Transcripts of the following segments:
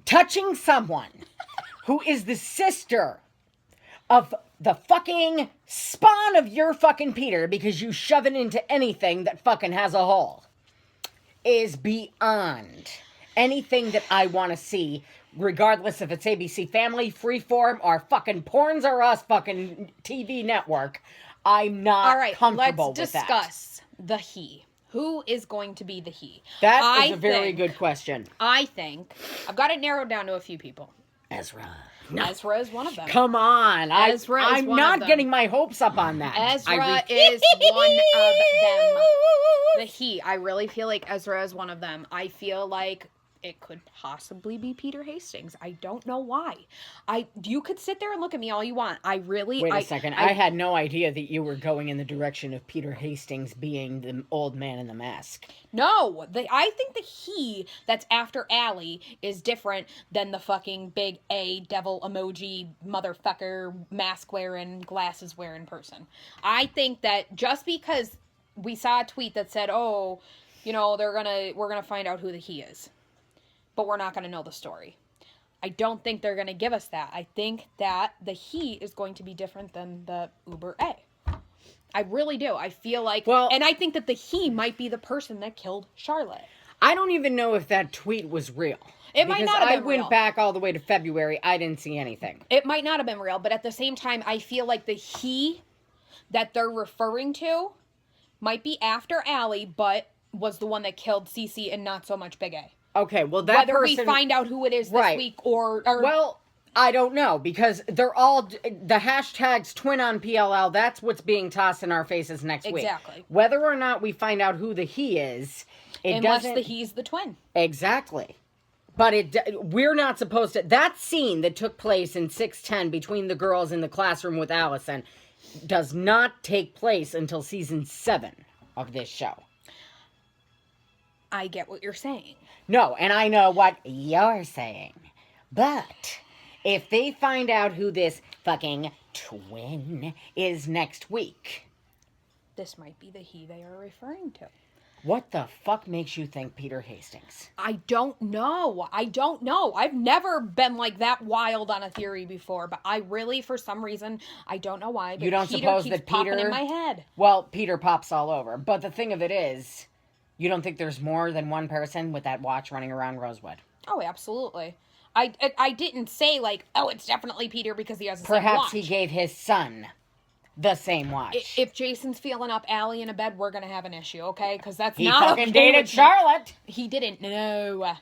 touching someone who is the sister of the fucking spawn of your fucking Peter because you shove it into anything that fucking has a hole is beyond anything that I want to see, regardless if it's ABC Family, Freeform, or fucking Porns R Us fucking TV network. I'm not comfortable with that. All right, let's discuss the he. Who is going to be the he? That is a very good question. I think I've got it narrowed down to a few people. Ezra. No. Ezra is one of them. Come on. I'm not getting my hopes up on that. Ezra is one of them. The he. I really feel like Ezra is one of them. I feel like it could possibly be Peter Hastings. I don't know why. You could sit there and look at me all you want. Wait a second. I had no idea that you were going in the direction of Peter Hastings being the old man in the mask. No, I think the he that's after Allie is different than the fucking big A devil emoji motherfucker mask wearing, glasses wearing person. I think that just because we saw a tweet that said, "Oh, you know, we're gonna find out who the he is, but we're not gonna know the story." I don't think they're gonna give us that. I think that the he is going to be different than the Uber A. I really do. I feel like... and I think that the he might be the person that killed Charlotte. I don't even know if that tweet was real. It might not have been real. I went back all the way to February. I didn't see anything. It might not have been real, but at the same time, I feel like the he that they're referring to might be after Allie, but was the one that killed Cece and not so much Big A. Okay, well, that Whether we find out who it is this week or... Well... I don't know, because they're all, the hashtags twin on PLL, that's what's being tossed in our faces next week. Exactly. Whether or not we find out who the he is, unless the he's the twin. Exactly. But we're not supposed to, that scene that took place in 610 between the girls in the classroom with Allison does not take place until season 7 of this show. I get what you're saying. No, and I know what you're saying. But... if they find out who this fucking twin is next week... this might be the he they are referring to. What the fuck makes you think Peter Hastings? I don't know. I've never been like that wild on a theory before, but I really, for some reason, I don't know why, but you don't Peter suppose keeps that Peter... popping in my head. Well, Peter pops all over. But the thing of it is, you don't think there's more than one person with that watch running around Rosewood? Oh, absolutely. I didn't say, like, oh, it's definitely Peter because he has the same watch. Perhaps he gave his son the same watch. If Jason's feeling up Allie in a bed, we're going to have an issue, okay? Because that's he not fucking okay dated Charlotte. He didn't. No.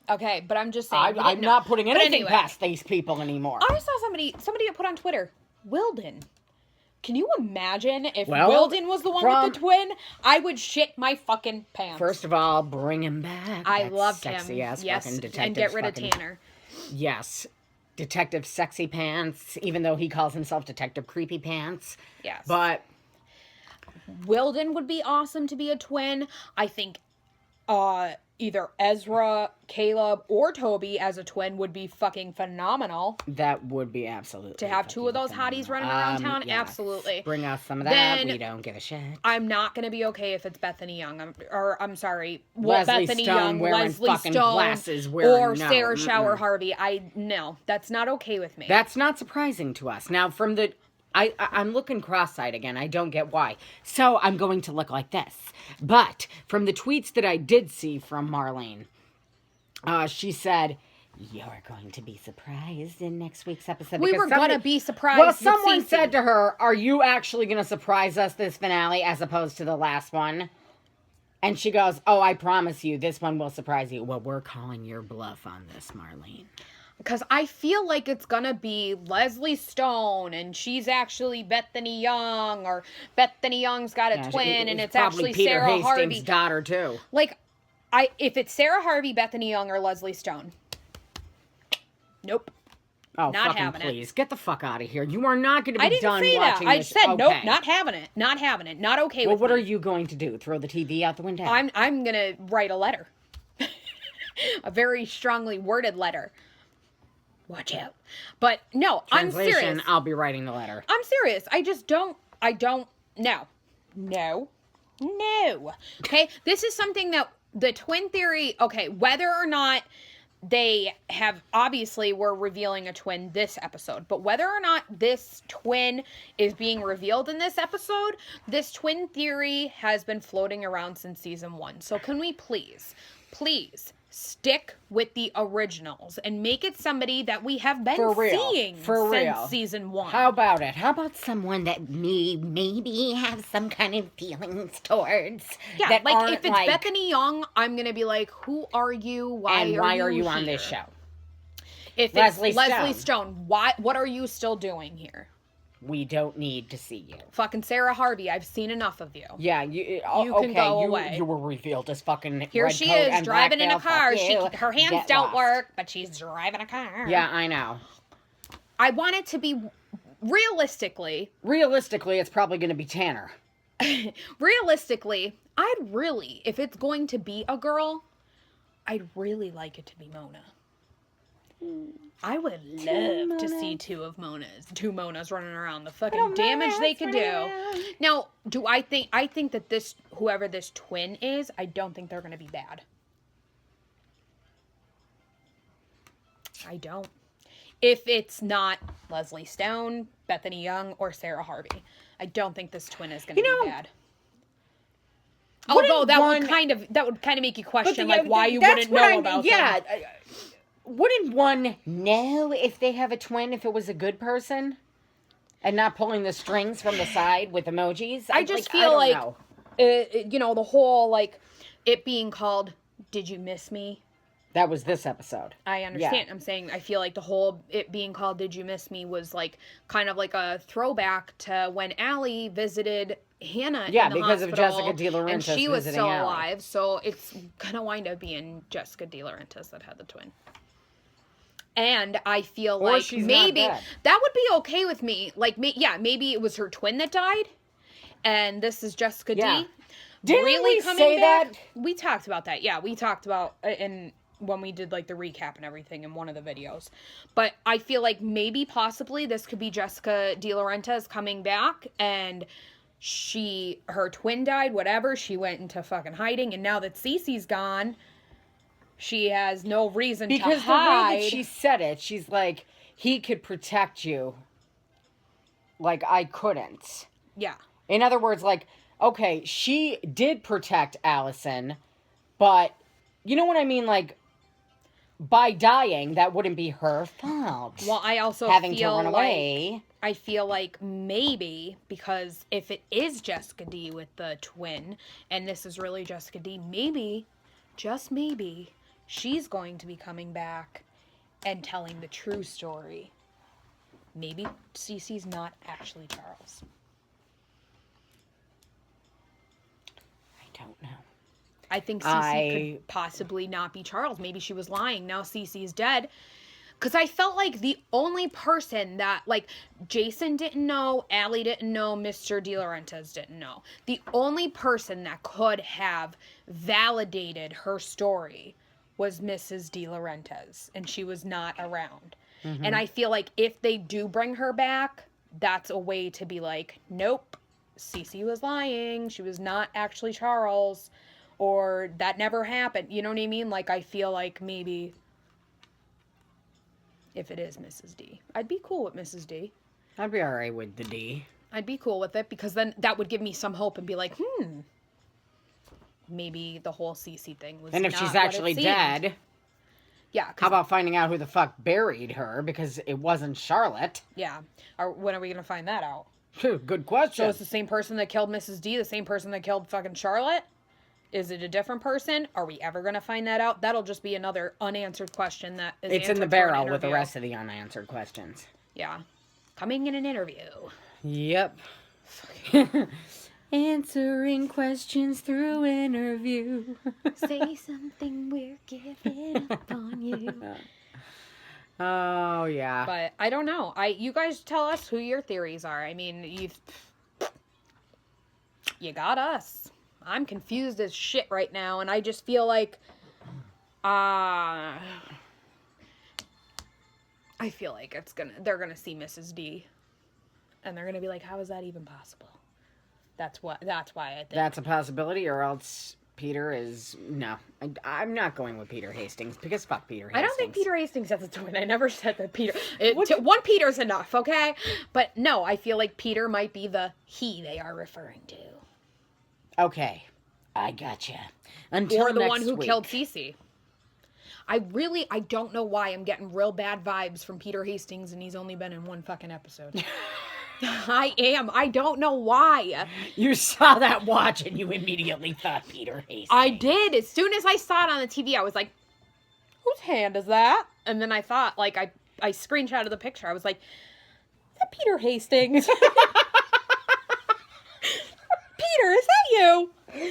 Okay, but I'm just saying. I'm not putting anything past these people anymore. I saw somebody put on Twitter, Wilden. Can you imagine if Wilden was the one with the twin? I would shit my fucking pants. First of all, bring him back. I loved him. Sexy-ass yes, fucking detective. and get rid of Tanner. Yes. Detective Sexy Pants, even though he calls himself Detective Creepy Pants. Yes. But Wilden would be awesome to be a twin. I think either Ezra, Caleb, or Toby as a twin would be fucking phenomenal. That would be absolutely to have two of those hotties running around town. Yes. Absolutely. Bring us some of that. Then, we don't give a shit. I'm not going to be okay if it's Bethany Young. I'm sorry. Leslie Bethany Stone Young, wearing Leslie fucking Stone, glasses or Sarah Shower Harvey. No, that's not okay with me. That's not surprising to us. Now, from the... I'm looking cross-eyed again. I don't get why. So I'm going to look like this. But from the tweets that I did see from Marlene, she said, "You're going to be surprised in next week's episode." We were going to be surprised. Well, someone said to her, "Are you actually going to surprise us this finale as opposed to the last one?" And she goes, "Oh, I promise you, this one will surprise you." Well, we're calling your bluff on this, Marlene. Because I feel like it's going to be Leslie Stone, and she's actually Bethany Young, or Bethany Young's got a twin, and it's actually Peter Sarah Hastings' Harvey. daughter, too. Like, if it's Sarah Harvey, Bethany Young, or Leslie Stone, nope. Oh, not fucking having please. Get the fuck out of here. You are not going to be done watching this. I didn't say that. I said, nope, not having it. Not having it. Not okay with it. Well, what are you going to do? Throw the TV out the window? I'm going to write a letter. A very strongly worded letter. Watch out. But no, I'm serious. I'll be writing the letter. I'm serious. I don't, no. Okay, this is something that the twin theory, okay, whether or not they have obviously were revealing a twin this episode, but whether or not this twin is being revealed in this episode, this twin theory has been floating around since season 1. So can we please stick with the originals and make it somebody that we have been seeing since season 1? How about it? How about someone that maybe have some kind of feelings towards? Yeah, that like if it's Bethany Young, I'm gonna be like, who are you? Why are you on this show? If it's Leslie Stone, what are you still doing here? We don't need to see you. Fucking Sarah Harvey, I've seen enough of you. Yeah, you can go away. You were revealed as fucking here red she coat is and driving in a car. Her hands Get don't lost. work, but she's driving a car. Yeah, I know. I want it to be realistically, it's probably going to be Tanner. Realistically, if it's going to be a girl, I'd really like it to be Mona. I would love to see two Monas running around, the fucking damage they could do. Now, I think that whoever this twin is, I don't think they're going to be bad. I don't. If it's not Leslie Stone, Bethany Young, or Sarah Harvey, I don't think this twin is going to be bad. Although that would kind of make you question why you wouldn't know about them. Wouldn't one know if they have a twin if it was a good person? And not pulling the strings from the side with emojis? I just feel like, the whole, it being called, Did You Miss Me? That was this episode. I understand. Yeah. I'm saying I feel like the whole it being called Did You Miss Me was kind of like a throwback to when Allie visited Hannah in the because hospital, of Jessica De Laurentiis and she was still Allie. alive, so it's going to wind up being Jessica De Laurentiis that had the twin. And I feel like maybe that would be okay with me. Maybe it was her twin that died, and this is Jessica D. Didn't we say that? We talked about that. Yeah, we talked about when we did the recap and everything in one of the videos. But I feel like maybe possibly this could be Jessica De Laurentiis coming back, and her twin died. Whatever, she went into fucking hiding, and now that Cece's gone, she has no reason to hide. Because the way that she said it, she's like, he could protect you. Like, I couldn't. Yeah. In other words, okay, she did protect Allison, but, you know what I mean? By dying, that wouldn't be her fault. Well, I also having to run away. I feel like maybe, because if it is Jessica D with the twin, and this is really Jessica D, maybe, just maybe, she's going to be coming back and telling the true story. Maybe Cece's not actually Charles. I don't know. I think Cece could possibly not be Charles. Maybe she was lying. Now Cece's dead. Because I felt like the only person that, Jason didn't know, Allie didn't know, Mr. De Laurentiis didn't know. The only person that could have validated her story was Mrs. De Laurentiis, and she was not around. Mm-hmm. And I feel like if they do bring her back, that's a way to be like, nope, Cece was lying. She was not actually Charles, or that never happened. You know what I mean? I feel like maybe if it is Mrs. D, I'd be cool with Mrs. D. I'd be all right with the D. I'd be cool with it, because then that would give me some hope and be like, maybe the whole Cece thing was. And if she's actually dead, yeah. How about finding out who the fuck buried her, because it wasn't Charlotte? Yeah. Or when are we gonna find that out? Good question. So it's the same person that killed Mrs. D, the same person that killed fucking Charlotte? Is it a different person? Are we ever gonna find that out? That'll just be another unanswered question that is. It's in the barrel with the rest of the unanswered questions. Yeah. Coming in an interview. Yep. Answering questions through interview. Say something, we're giving up on you. Oh, yeah. But I don't know. You guys tell us who your theories are. I mean, you got us. I'm confused as shit right now, and I just feel like I feel like they're gonna see Mrs. D, and they're gonna be like, how is that even possible? That's why I think that's a possibility, or else Peter is no. I'm not going with Peter Hastings because fuck Peter Hastings. I don't think Peter Hastings has a twin. I never said that Peter. What? One Peter's enough, okay? But no, I feel like Peter might be the he they are referring to. Okay, I gotcha. Until or the next one who week. killed Cece. I don't know why I'm getting real bad vibes from Peter Hastings and he's only been in one fucking episode. I am. I don't know why. You saw that watch and you immediately thought Peter Hastings. I did. As soon as I saw it on the TV, I was like, whose hand is that? And then I thought, like, I screenshotted the picture. I was like, is that Peter Hastings? Peter, is that you? Peter,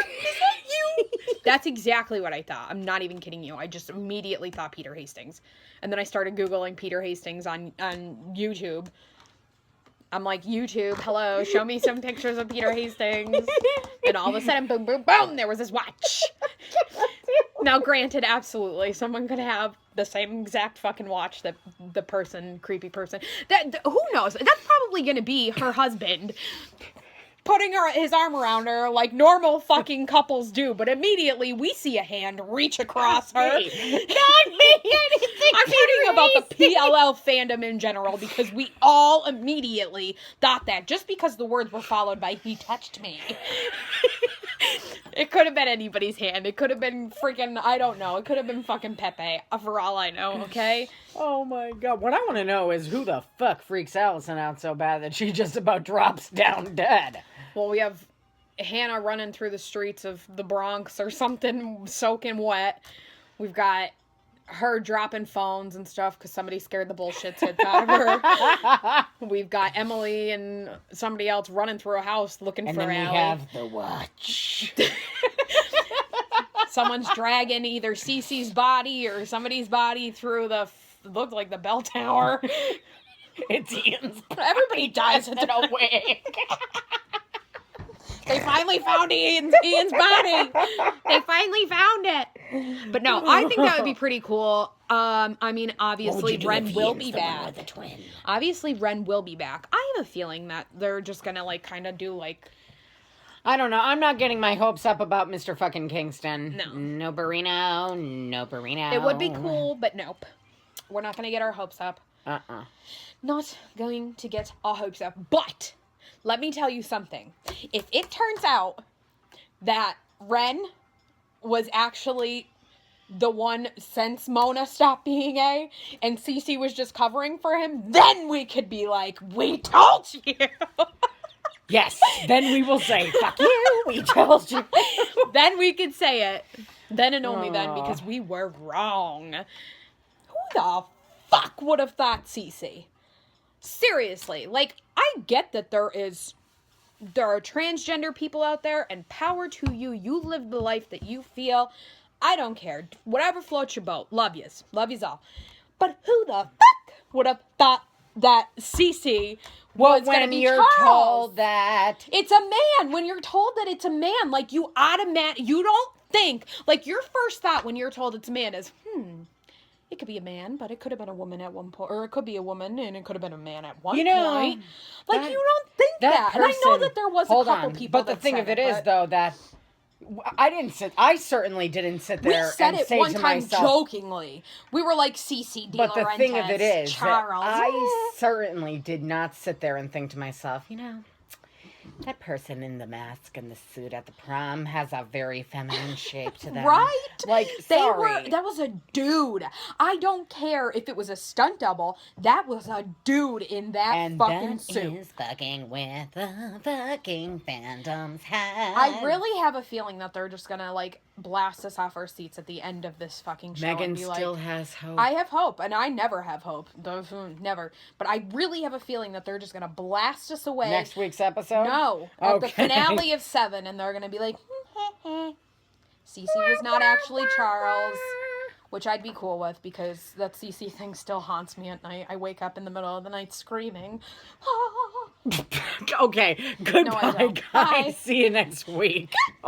is that you? That's exactly what I thought. I'm not even kidding you. I just immediately thought Peter Hastings. And then I started Googling Peter Hastings on YouTube. I'm like, YouTube, hello, show me some pictures of Peter Hastings. And all of a sudden, boom, boom, boom, there was this watch. Now, granted, absolutely, someone could have the same exact fucking watch that the creepy person, who knows? That's probably going to be her husband putting his arm around her like normal fucking couples do, but immediately we see a hand reach across her. Not me. I'm talking about the PLL fandom in general because we all immediately thought that just because the words were followed by "he touched me." It could have been anybody's hand. It could have been freaking, I don't know. It could have been fucking Pepe, for all I know, okay? Oh my god. What I want to know is who the fuck freaks Allison out so bad that she just about drops down dead. Well, we have Hannah running through the streets of the Bronx or something, soaking wet. We've got her dropping phones and stuff because somebody scared the bullshit out of her. We've got Emily and somebody else running through a house looking for Allie. And then we have the watch. Someone's dragging either Cece's body or somebody's body through looked like the bell tower. It's Ian's. Everybody dies in a wig. They finally found Ian's body. They finally found it. But no, I think that would be pretty cool. I mean, obviously, Ren will be back. Obviously, Ren will be back. I have a feeling that they're just gonna, like, kind of do, like... I don't know. I'm not getting my hopes up about Mr. fucking Kingston. No. No burrito. No burrito. It would be cool, but nope. We're not gonna get our hopes up. Not going to get our hopes up. But... let me tell you something. If it turns out that Ren was actually the one since Mona stopped being gay and Cece was just covering for him, then we could be like, we told you. Yes. Then we will say, fuck you, we told you. Then we could say it. Then and only then, because we were wrong. Who the fuck would have thought Cece? Seriously, like, I get that there are transgender people out there, and power to you. You live the life that you feel. I don't care. Whatever floats your boat. Love yous. Love yous all. But who the fuck would have thought that Cece was going to be you're Charles? told that It's a man. When you're told that it's a man, like, you don't think, like, your first thought when you're told it's a man is, it could be a man, but it could have been a woman at one point. Or it could be a woman, and it could have been a man at one point. Like, you don't think that. And I know that there was a couple people but the thing of it is, though, that I certainly didn't sit there and say to myself. We said it one time jokingly. We were like, Cece De But the Laurentiis, thing of it is, Charles. I certainly did not sit there and think to myself, you know, that person in the mask and the suit at the prom has a very feminine shape to them. Right? Like, sorry. That was a dude. I don't care if it was a stunt double. That was a dude in that fucking suit. And that is fucking with the fucking Phantom's head. I really have a feeling that they're just gonna, like, blast us off our seats at the end of this fucking show. Megan and be still like, has hope. I have hope, and I never have hope. Never. But I really have a feeling that they're just gonna blast us away. Next week's episode? No. At the finale of 7, and they're gonna be like, Cece was not actually Charles. Which I'd be cool with, because that Cece thing still haunts me at night. I wake up in the middle of the night screaming. Okay, goodbye, No, I don't. guys. Bye. See you next week.